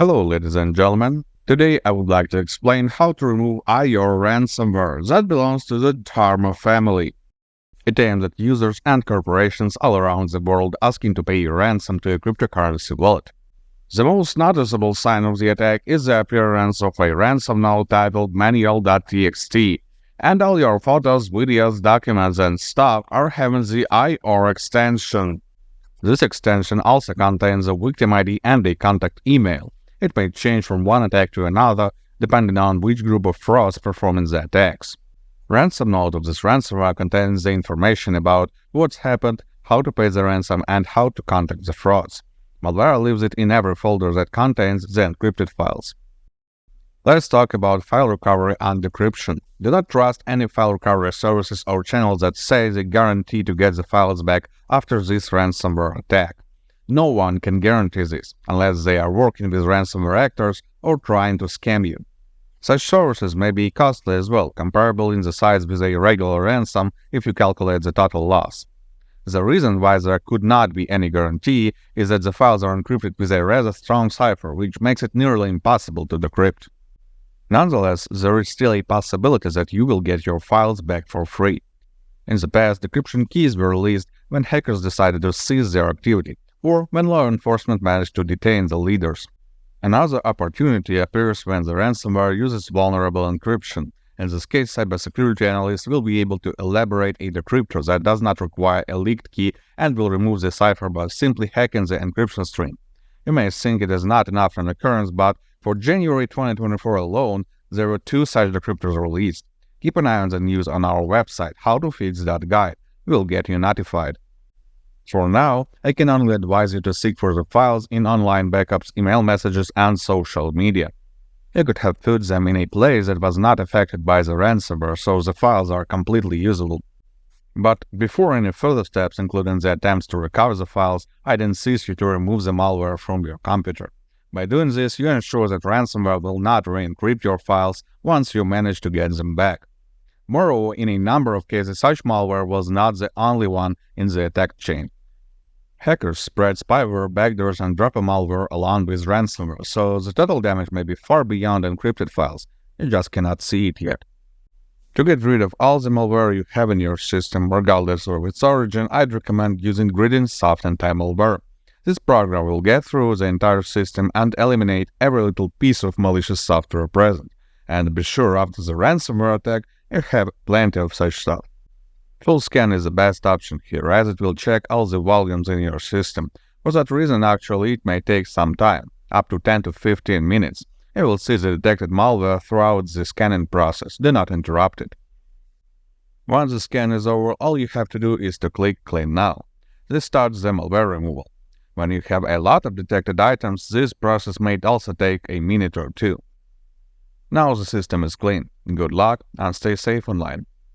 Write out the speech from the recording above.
Hello ladies and gentlemen, today I would like to explain how to remove Ior Ransomware that belongs to the Dharma family. It aims at users and corporations all around the world asking to pay ransom to a cryptocurrency wallet. The most noticeable sign of the attack is the appearance of a ransom note titled manual.txt, and all your photos, videos, documents, and stuff are having the Ior extension. This extension also contains a victim ID and a contact email. It may change from one attack to another, depending on which group of frauds performing the attacks. Ransom note of this ransomware contains the information about what's happened, how to pay the ransom, and how to contact the frauds. Malware leaves it in every folder that contains the encrypted files. Let's talk about file recovery and decryption. Do not trust any file recovery services or channels that say they guarantee to get the files back after this ransomware attack. No one can guarantee this, unless they are working with ransomware actors or trying to scam you. Such services may be costly as well, comparable in the size with a regular ransom if you calculate the total loss. The reason why there could not be any guarantee is that the files are encrypted with a rather strong cipher, which makes it nearly impossible to decrypt. Nonetheless, there is still a possibility that you will get your files back for free. In the past, decryption keys were released when hackers decided to cease their activity, or when law enforcement managed to detain the leaders. Another opportunity appears when the ransomware uses vulnerable encryption. In this case, cybersecurity analysts will be able to elaborate a decryptor that does not require a leaked key and will remove the cipher by simply hacking the encryption string. You may think it is not enough an occurrence, but for January 2024 alone, there were 2 such decryptors released. Keep an eye on the news on our website, HowToFix.Guide. We'll get you notified. For now, I can only advise you to seek for the files in online backups, email messages, and social media. You could have put them in a place that was not affected by the ransomware, so the files are completely usable. But before any further steps, including the attempts to recover the files, I'd insist you to remove the malware from your computer. By doing this, you ensure that ransomware will not re-encrypt your files once you manage to get them back. Moreover, in a number of cases, such malware was not the only one in the attack chain. Hackers spread spyware, backdoors, and dropper malware along with ransomware, so the total damage may be far beyond encrypted files. You just cannot see it yet. To get rid of all the malware you have in your system, regardless of its origin, I'd recommend using Gradient Soft Anti-Malware. This program will get through the entire system and eliminate every little piece of malicious software present. And be sure after the ransomware attack, you have plenty of such stuff. Full scan is the best option here, as it will check all the volumes in your system. For that reason, actually, it may take some time, up to 10 to 15 minutes. You will see the detected malware throughout the scanning process. Do not interrupt it. Once the scan is over, all you have to do is to click Clean Now. This starts the malware removal. When you have a lot of detected items, this process may also take a minute or two. Now the system is clean. Good luck and stay safe online.